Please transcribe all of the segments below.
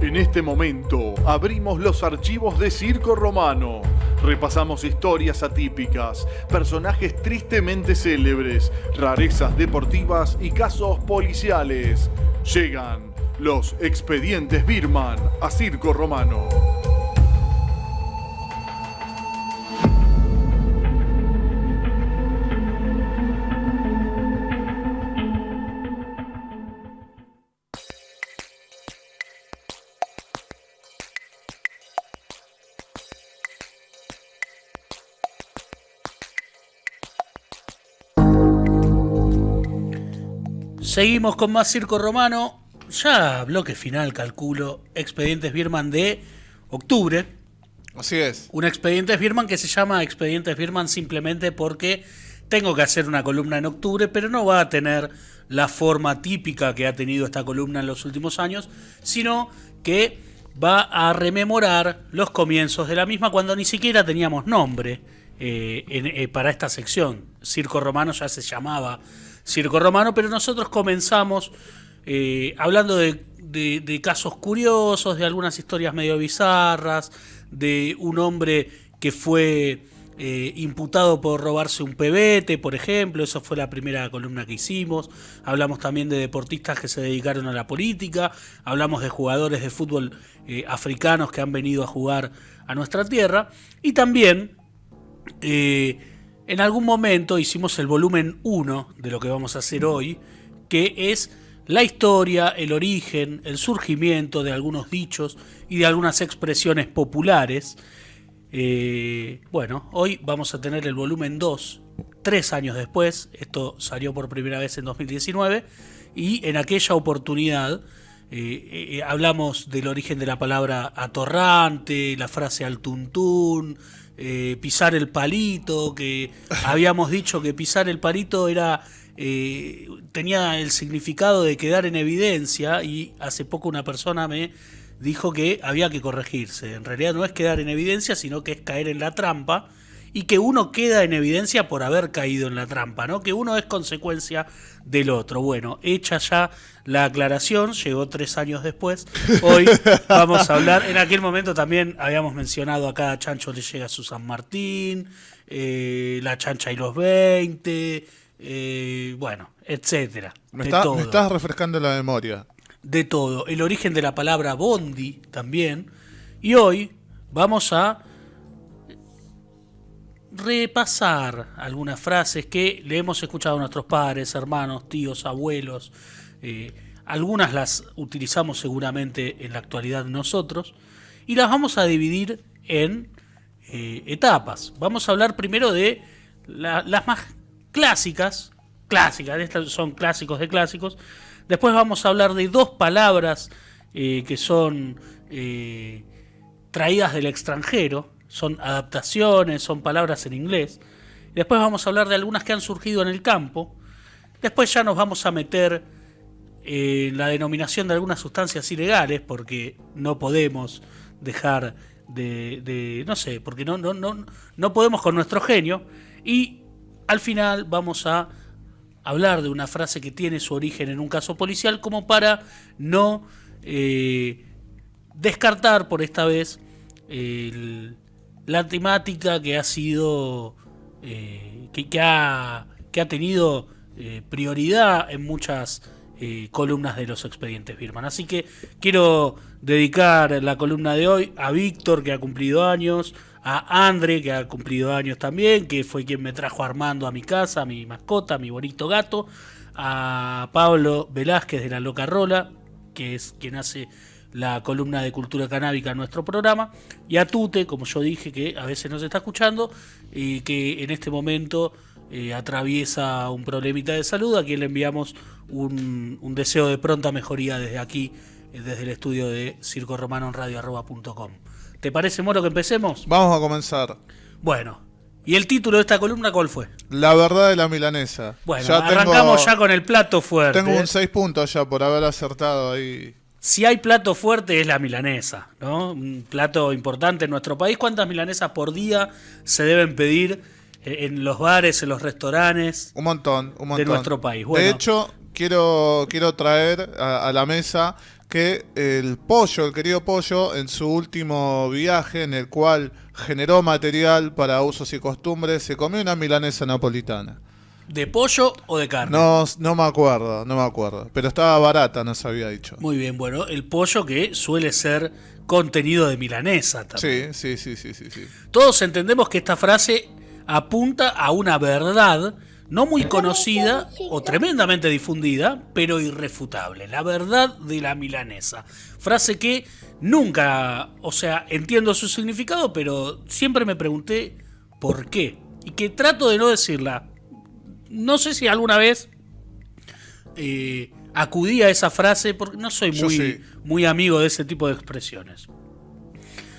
En este momento abrimos los archivos de Circo Romano. Repasamos historias atípicas, personajes tristemente célebres, rarezas deportivas y casos policiales. Llegan los Expedientes Birman a Circo Romano. Seguimos con más Circo Romano, ya bloque final, calculo, Expedientes Birman de octubre. Así es. Un Expedientes Birman que se llama Expedientes Birman simplemente porque tengo que hacer una columna en octubre, pero no va a tener la forma típica que ha tenido esta columna en los últimos años, sino que va a rememorar los comienzos de la misma cuando ni siquiera teníamos nombre para esta sección. Circo Romano ya se llamaba Circo Romano, pero nosotros comenzamos hablando de casos curiosos, de algunas historias medio bizarras, de un hombre que fue imputado por robarse un pebete, por ejemplo. Eso fue la primera columna que hicimos. Hablamos también de deportistas que se dedicaron a la política, hablamos de jugadores de fútbol africanos que han venido a jugar a nuestra tierra, y también en algún momento hicimos el volumen 1 de lo que vamos a hacer hoy, que es la historia, el origen, el surgimiento de algunos dichos y de algunas expresiones populares. Bueno, hoy vamos a tener el volumen 2, 3 años después. Esto salió por primera vez en 2019 y en aquella oportunidad hablamos del origen de la palabra atorrante, la frase al tuntún, pisar el palito, que habíamos dicho que pisar el palito era tenía el significado de quedar en evidencia, y hace poco una persona me dijo que había que corregirse. En realidad no es quedar en evidencia, sino que es caer en la trampa, y que uno queda en evidencia por haber caído en la trampa, ¿no? Que uno es consecuencia del otro. Bueno, hecha ya la aclaración, llegó 3 años después. Hoy vamos a hablar, en aquel momento también habíamos mencionado a cada chancho le llega su San Martín, la chancha y los 20, bueno, etcétera. Me estás refrescando la memoria. De todo, el origen de la palabra bondi también. Y hoy vamos a repasar algunas frases que le hemos escuchado a nuestros padres, hermanos, tíos, abuelos. Algunas las utilizamos seguramente en la actualidad nosotros, y las vamos a dividir en etapas. Vamos a hablar primero de las más clásicas, estas son clásicos de clásicos. Después vamos a hablar de 2 palabras que son traídas del extranjero, son adaptaciones, son palabras en inglés. Después vamos a hablar de algunas que han surgido en el campo. Después ya nos vamos a meter en la denominación de algunas sustancias ilegales, porque no podemos dejar no sé, porque no podemos con nuestro genio. Y al final vamos a hablar de una frase que tiene su origen en un caso policial, como para no descartar por esta vez la temática que ha sido que ha tenido prioridad en muchas columnas de los Expedientes Birman. Así que quiero dedicar la columna de hoy a Víctor, que ha cumplido años, a Andre, que ha cumplido años también, que fue quien me trajo a Armando a mi casa, a mi mascota, a mi bonito gato, a Pablo Velázquez de La Loca Rola, que es quien hace la columna de cultura canábica en nuestro programa, y a Tute, como yo dije, que a veces nos está escuchando y que en este momento atraviesa un problemita de salud, a quien le enviamos un deseo de pronta mejoría desde aquí, desde el estudio de Circo Romano en radio@.com. ¿Te parece, Moro, que empecemos? Vamos a comenzar. Bueno, ¿y el título de esta columna cuál fue? La verdad de la milanesa. Bueno, ya arrancamos ya con el plato fuerte. Tengo un 6 puntos ya por haber acertado ahí. Si hay plato fuerte es la milanesa, ¿no? Un plato importante en nuestro país. ¿Cuántas milanesas por día se deben pedir en los bares, en los restaurantes Un montón. de nuestro país. Bueno, De hecho, quiero traer a la mesa que el querido Pollo, en su último viaje, en el cual generó material para usos y costumbres, se comió una milanesa napolitana. ¿de pollo o de carne? No me acuerdo. Pero estaba barata, nos había dicho. Muy bien, bueno, el pollo que suele ser contenido de milanesa también. Sí. Todos entendemos que esta frase apunta a una verdad no muy conocida o tremendamente difundida, pero irrefutable. La verdad de la milanesa. Frase que nunca, o sea, entiendo su significado, pero siempre me pregunté por qué. Y que trato de no decirla. No sé si alguna vez acudí a esa frase, porque no soy muy amigo de ese tipo de expresiones.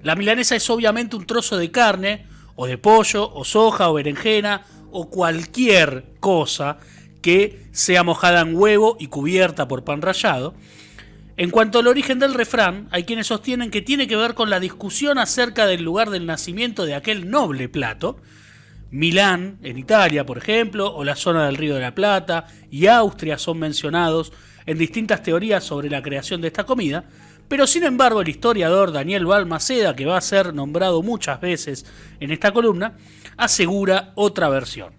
La milanesa es obviamente un trozo de carne, o de pollo, o soja, o berenjena, o cualquier cosa que sea mojada en huevo y cubierta por pan rallado. En cuanto al origen del refrán, hay quienes sostienen que tiene que ver con la discusión acerca del lugar del nacimiento de aquel noble plato. Milán, en Italia, por ejemplo, o la zona del Río de la Plata, y Austria son mencionados en distintas teorías sobre la creación de esta comida, pero sin embargo el historiador Daniel Balmaceda, que va a ser nombrado muchas veces en esta columna, asegura otra versión.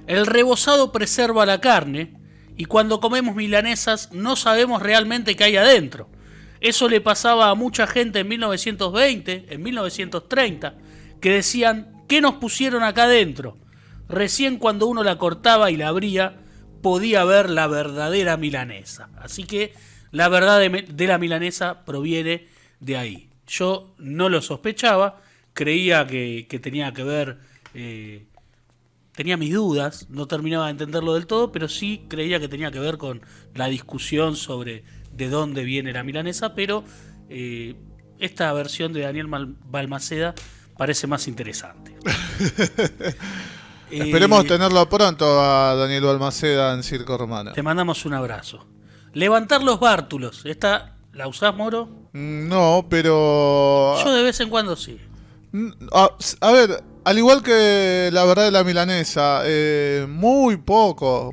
El rebozado preserva la carne, y cuando comemos milanesas no sabemos realmente qué hay adentro. Eso le pasaba a mucha gente en 1920, en 1930, que decían: ¿qué nos pusieron acá adentro? Recién cuando uno la cortaba y la abría, podía ver la verdadera milanesa. Así que la verdad de la milanesa proviene de ahí. Yo no lo sospechaba, creía que tenía que ver, tenía mis dudas, no terminaba de entenderlo del todo, pero sí creía que tenía que ver con la discusión sobre de dónde viene la milanesa, pero esta versión de Daniel Balmaceda parece más interesante. Esperemos tenerlo pronto a Daniel Balmaceda en Circo Romano. Te mandamos un abrazo. Levantar los bártulos. ¿Esta la usás, Moro? No, pero... Yo de vez en cuando sí. A ver, al igual que la verdad de la milanesa, muy poco,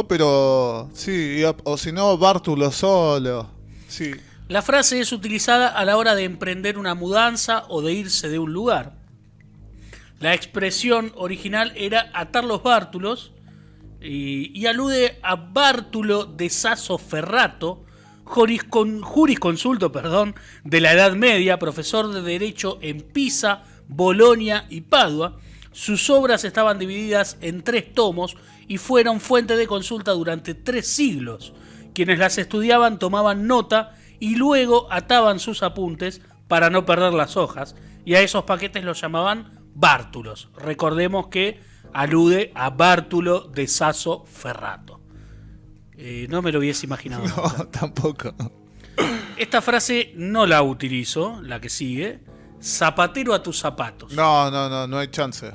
pero sí, o si no, bártulo solo. Sí. La frase es utilizada a la hora de emprender una mudanza o de irse de un lugar. La expresión original era atar los bártulos y alude a Bártulo de Sasso Ferrato, jurisconsulto de la Edad Media, profesor de Derecho en Pisa, Bolonia y Padua. Sus obras estaban divididas en 3 tomos y fueron fuente de consulta durante 3 siglos. Quienes las estudiaban tomaban nota y luego ataban sus apuntes para no perder las hojas, y a esos paquetes los llamaban bártulos. Recordemos que alude a Bártulo de Sasso Ferrato. No me lo hubiese imaginado. No, tampoco. Esta frase no la utilizo, la que sigue. Zapatero a tus zapatos. No hay chance.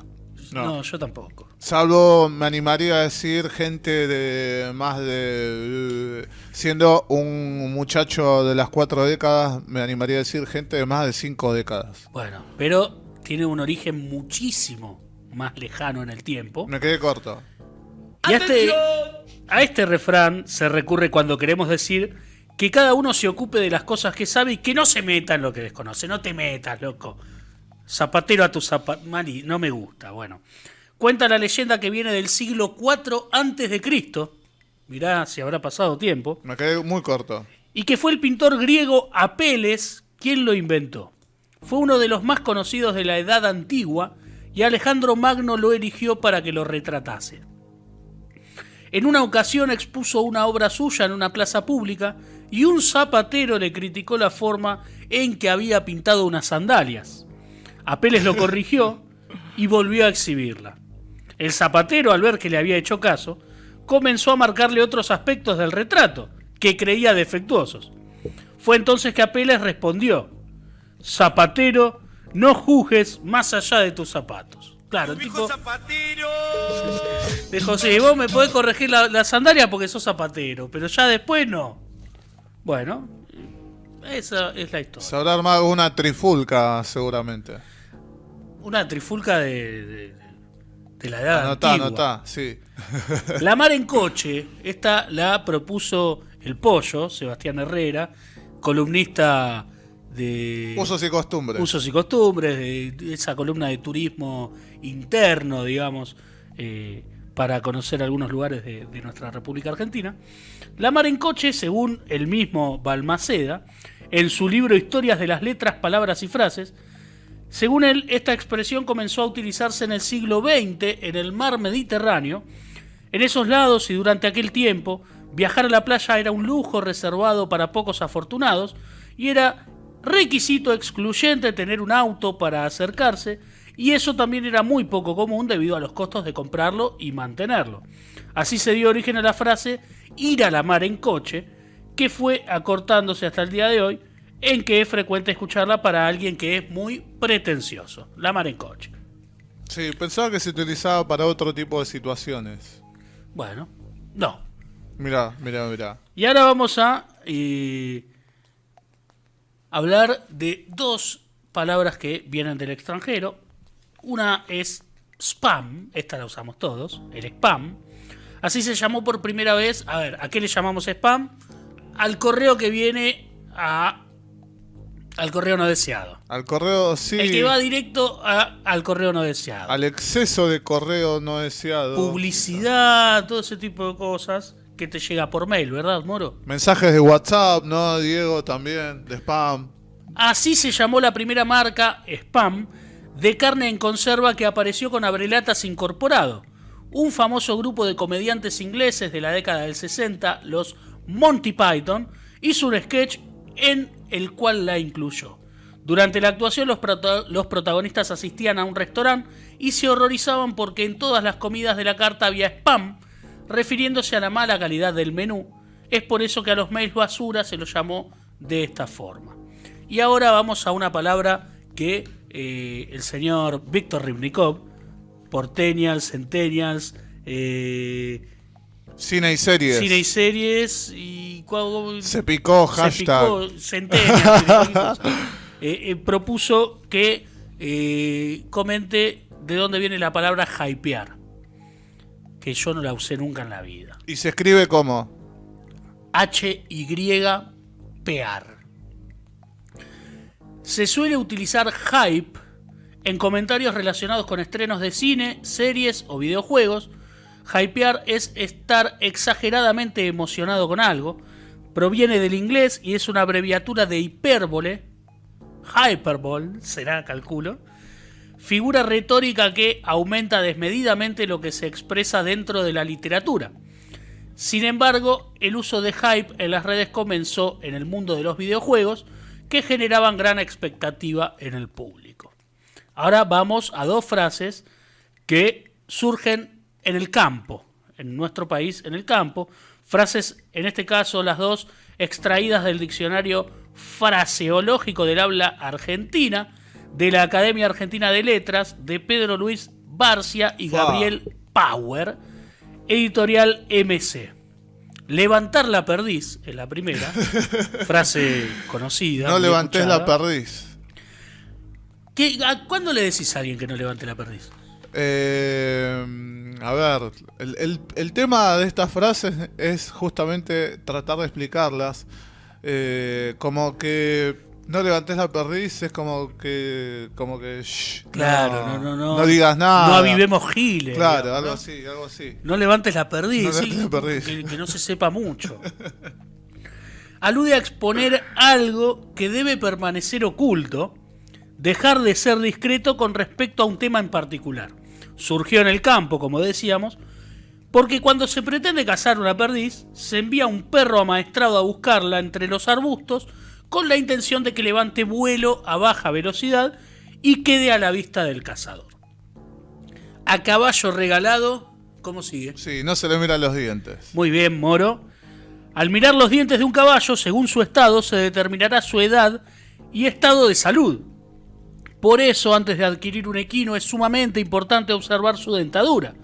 No, yo tampoco. Salvo, me animaría a decir, gente de más de... siendo un muchacho de las 4 décadas, me animaría a decir gente de más de 5 décadas. Bueno, pero tiene un origen muchísimo más lejano en el tiempo. Me quedé corto. Y a este refrán se recurre cuando queremos decir que cada uno se ocupe de las cosas que sabe y que no se meta en lo que desconoce. No te metas, loco. Zapatero a tus zapatos. No me gusta. Bueno, cuenta la leyenda que viene del siglo IV a.C. Mirá si habrá pasado tiempo. Me quedé muy corto. Y que fue el pintor griego Apeles quien lo inventó. Fue uno de los más conocidos de la Edad Antigua y Alejandro Magno lo eligió para que lo retratase. En una ocasión expuso una obra suya en una plaza pública y un zapatero le criticó la forma en que había pintado unas sandalias. Apeles lo corrigió y volvió a exhibirla. El zapatero, al ver que le había hecho caso, comenzó a marcarle otros aspectos del retrato que creía defectuosos. Fue entonces que Apeles respondió: zapatero, no juzgues más allá de tus zapatos. Claro, tipo... zapatero. Dijo, sí, vos me podés corregir la sandalia porque sos zapatero, pero ya después no. Bueno, esa es la historia. Se habrá armado una trifulca, seguramente. Una trifulca de de la edad Anotá, antigua. anotá, sí. La mar en coche, esta la propuso el Pollo, Sebastián Herrera, columnista de Usos y costumbres. Usos y Costumbres, de esa columna de turismo interno, digamos, para conocer algunos lugares de nuestra República Argentina. La mar en coche, según el mismo Balmaceda, en su libro Historias de las letras, palabras y frases, según él, esta expresión comenzó a utilizarse en el siglo XX en el mar Mediterráneo. En esos lados y durante aquel tiempo, viajar a la playa era un lujo reservado para pocos afortunados y era requisito excluyente tener un auto para acercarse, y eso también era muy poco común debido a los costos de comprarlo y mantenerlo. Así se dio origen a la frase ir a la mar en coche, que fue acortándose hasta el día de hoy, en que es frecuente escucharla para alguien que es muy pretencioso. La mar en coche. Sí, pensaba que se utilizaba para otro tipo de situaciones. Bueno, no. Mirá. Y ahora vamos a hablar de dos palabras que vienen del extranjero. Una es spam, esta la usamos todos, el spam. Así se llamó por primera vez. A ver, ¿a qué le llamamos spam? Al correo que viene al correo no deseado. Al correo, sí. El que va directo al correo no deseado. Al exceso de correo no deseado. Publicidad, todo ese tipo de cosas que te llega por mail, ¿verdad, Moro? Mensajes de WhatsApp, ¿no, Diego? También, de spam. Así se llamó la primera marca, Spam, de carne en conserva que apareció con abrelatas incorporado. Un famoso grupo de comediantes ingleses de la década del 60, los Monty Python, hizo un sketch en el cual la incluyó. Durante la actuación los protagonistas asistían a un restaurante y se horrorizaban porque en todas las comidas de la carta había spam, refiriéndose a la mala calidad del menú. Es por eso que a los mails basura se los llamó de esta forma. Y ahora vamos a una palabra que el señor Víctor Ribnikov, Porteñals, Centennials, Cine y series. Cine y series y Se picó, hashtag. Centennials, propuso que comente de dónde viene la palabra hypear, que yo no la usé nunca en la vida. ¿Y se escribe cómo? HYPR. Se suele utilizar hype en comentarios relacionados con estrenos de cine, series o videojuegos. Hypear es estar exageradamente emocionado con algo. Proviene del inglés y es una abreviatura de hipérbole. Hyperbole, será, calculo. Figura retórica que aumenta desmedidamente lo que se expresa dentro de la literatura. Sin embargo, el uso de hype en las redes comenzó en el mundo de los videojuegos, que generaban gran expectativa en el público. Ahora vamos a dos frases que surgen en el campo, en nuestro país, en el campo. Frases, en este caso las dos, extraídas del diccionario fraseológico del habla argentina, de la Academia Argentina de Letras, de Pedro Luis Barcia y Gabriel Power, editorial MC. Levantar la perdiz es la primera, frase conocida. No levantes la perdiz. ¿Cuándo le decís a alguien que no levante la perdiz? A ver, el tema de estas frases es justamente tratar de explicarlas. Como que no levantes la perdiz es como que shh, claro, no digas nada. No avivemos giles. Claro, digamos, algo así. No levantes la perdiz, No levantes la perdiz. Que no se sepa mucho. Alude a exponer algo que debe permanecer oculto, dejar de ser discreto con respecto a un tema en particular. Surgió en el campo, como decíamos, porque cuando se pretende cazar una perdiz, se envía un perro amaestrado a buscarla entre los arbustos con la intención de que levante vuelo a baja velocidad y quede a la vista del cazador. A caballo regalado, ¿cómo sigue? Sí, no se le miran los dientes. Muy bien, Moro. Al mirar los dientes de un caballo, según su estado, se determinará su edad y estado de salud. Por eso, antes de adquirir un equino, es sumamente importante observar su dentadura.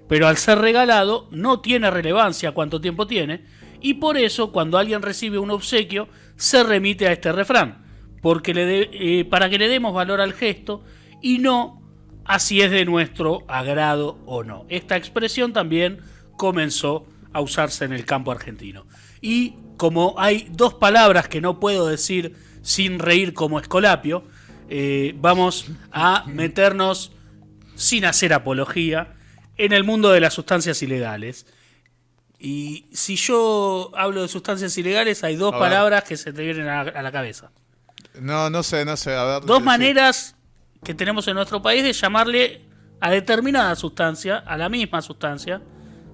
Pero al ser regalado, no tiene relevancia cuánto tiempo tiene, y por eso, cuando alguien recibe un obsequio, se remite a este refrán, para que le demos valor al gesto y no así es de nuestro agrado o no. Esta expresión también comenzó a usarse en el campo argentino. Y como hay dos palabras que no puedo decir sin reír como Escolapio, vamos a meternos, sin hacer apología, en el mundo de las sustancias ilegales. Y si yo hablo de sustancias ilegales, hay dos palabras que se te vienen a la cabeza. No sé, a ver. Dos maneras que tenemos en nuestro país de llamarle a determinada sustancia, a la misma sustancia.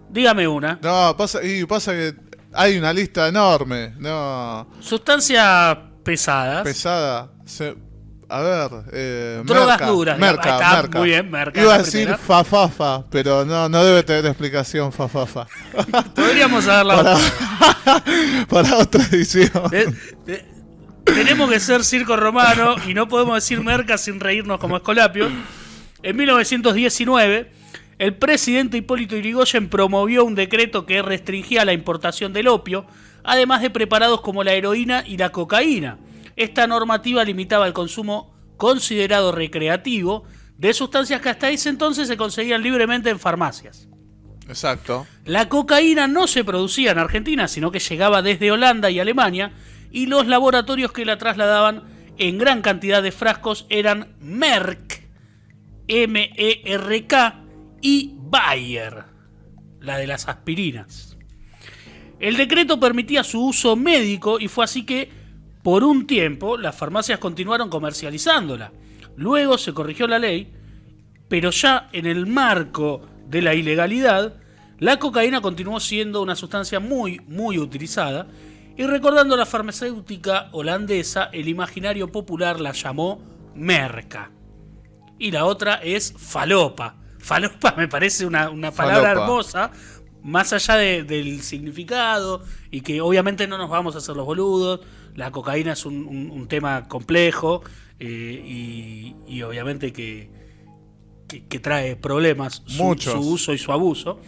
Dígame una. No, pasa que hay una lista enorme. No. Sustancias pesadas. Pesada. A ver. Drogas duras. Merca. Muy bien, merca. Iba a decir fafafa, pero no debe tener explicación fafafa. Podríamos haberla para otra edición. Tenemos que ser circo romano y no podemos decir merca sin reírnos como Escolapio. En 1919, el presidente Hipólito Yrigoyen promovió un decreto que restringía la importación del opio, además de preparados como la heroína y la cocaína. Esta normativa limitaba el consumo considerado recreativo de sustancias que hasta ese entonces se conseguían libremente en farmacias. Exacto. La cocaína no se producía en Argentina, sino que llegaba desde Holanda y Alemania, y los laboratorios que la trasladaban en gran cantidad de frascos eran Merck, M-E-R-K, y Bayer, la de las aspirinas. El decreto permitía su uso médico y fue así que, por un tiempo, las farmacias continuaron comercializándola. Luego se corrigió la ley, pero ya en el marco de la ilegalidad, la cocaína continuó siendo una sustancia muy, muy utilizada. Y recordando la farmacéutica holandesa, el imaginario popular la llamó merca. Y la otra es falopa. Falopa me parece una palabra hermosa, más allá del significado, y que obviamente no nos vamos a hacer los boludos. La cocaína es un tema complejo y obviamente que trae problemas su uso y su abuso.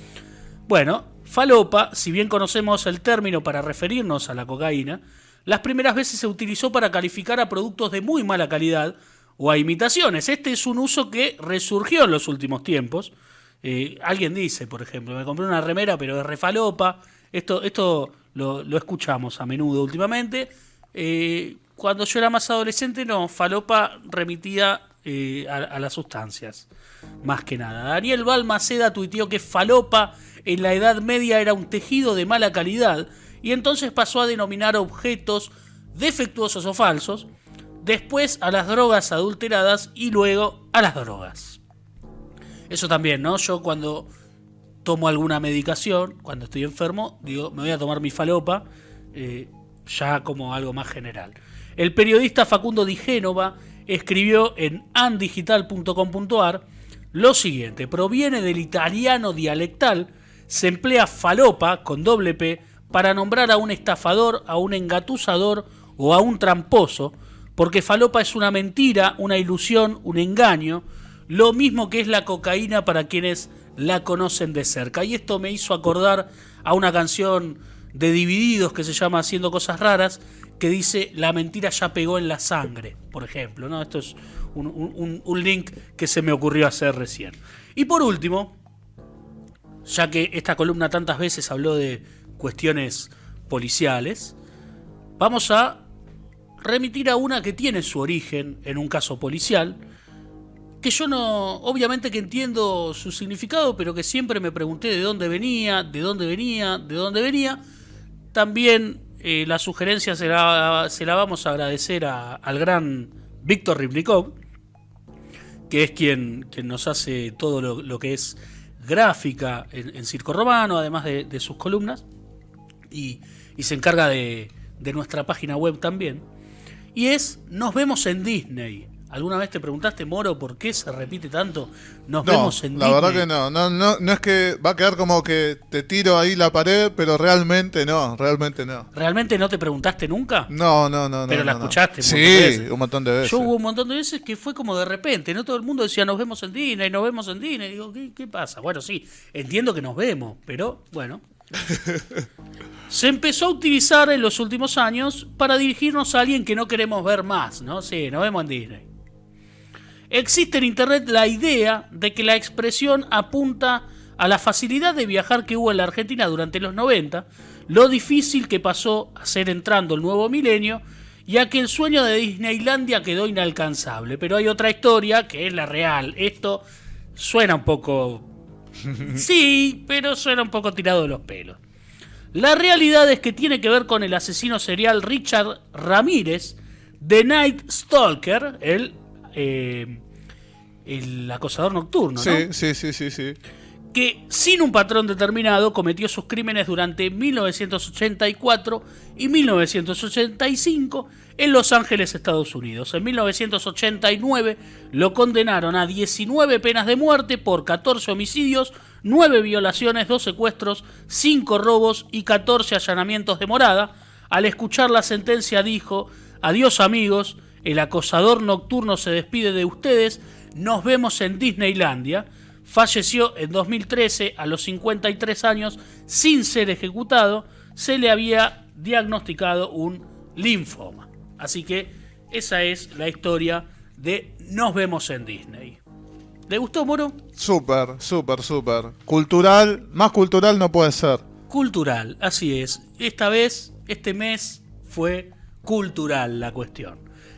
Bueno, falopa, si bien conocemos el término para referirnos a la cocaína, las primeras veces se utilizó para calificar a productos de muy mala calidad o a imitaciones. Este es un uso que resurgió en los últimos tiempos. Alguien dice, por ejemplo, me compré una remera pero de refalopa. Esto lo escuchamos a menudo últimamente. Cuando yo era más adolescente, no, falopa remitía a las sustancias, más que nada. Daniel Balmaceda tuiteó que falopa en la Edad Media era un tejido de mala calidad y entonces pasó a denominar objetos defectuosos o falsos, después a las drogas adulteradas y luego a las drogas. Eso también, ¿no? Yo cuando tomo alguna medicación, cuando estoy enfermo, digo, me voy a tomar mi falopa, ya como algo más general. El periodista Facundo Di Génova escribió en andigital.com.ar lo siguiente: proviene del italiano dialectal, se emplea falopa con doble P para nombrar a un estafador, a un engatusador o a un tramposo, porque falopa es una mentira, una ilusión, un engaño, lo mismo que es la cocaína para quienes la conocen de cerca. Y esto me hizo acordar a una canción de Divididos que se llama Haciendo Cosas Raras, que dice la mentira ya pegó en la sangre, por ejemplo, ¿no? Esto es un link que se me ocurrió hacer recién. Y por último, ya que esta columna tantas veces habló de cuestiones policiales, vamos a remitir a una que tiene su origen en un caso policial, que yo no, obviamente que entiendo su significado, pero que siempre me pregunté de dónde venía. También la sugerencia se la vamos a agradecer al gran Víctor Ribnikov, que es quien nos hace todo lo que es gráfica en Circo Romano, además de sus columnas, y se encarga de nuestra página web también. Y es Nos vemos en Disney. ¿Alguna vez te preguntaste, Moro, por qué se repite tanto? Nos vemos en Disney. La verdad que no. No es que va a quedar como que te tiro ahí la pared, pero realmente no. ¿Realmente no te preguntaste nunca? No. Pero la escuchaste un montón de veces. Sí, un montón de veces. Yo hubo un montón de veces que fue como de repente, ¿no? Todo el mundo decía, nos vemos en Disney. Digo, ¿qué pasa? Bueno, sí, entiendo que nos vemos, pero bueno. Se empezó a utilizar en los últimos años para dirigirnos a alguien que no queremos ver más, ¿no? Sí, nos vemos en Disney. Existe en internet la idea de que la expresión apunta a la facilidad de viajar que hubo en la Argentina durante los 90, lo difícil que pasó a ser entrando el nuevo milenio y a que el sueño de Disneylandia quedó inalcanzable. Pero hay otra historia que es la real. Esto suena un poco... sí, pero suena un poco tirado de los pelos. La realidad es que tiene que ver con el asesino serial Richard Ramírez, The Night Stalker, el acosador nocturno, ¿no? Sí. Que sin un patrón determinado cometió sus crímenes durante 1984 y 1985 en Los Ángeles, Estados Unidos. En 1989 lo condenaron a 19 penas de muerte por 14 homicidios, 9 violaciones, 2 secuestros, 5 robos y 14 allanamientos de morada. Al escuchar la sentencia dijo: adiós amigos, el acosador nocturno se despide de ustedes, nos vemos en Disneylandia. Falleció en 2013 a los 53 años sin ser ejecutado. Se le había diagnosticado un linfoma. Así que esa es la historia de Nos vemos en Disney. ¿Le gustó, Moro? Súper. Cultural, más cultural no puede ser. Cultural, así es. Esta vez, este mes, fue cultural la cuestión.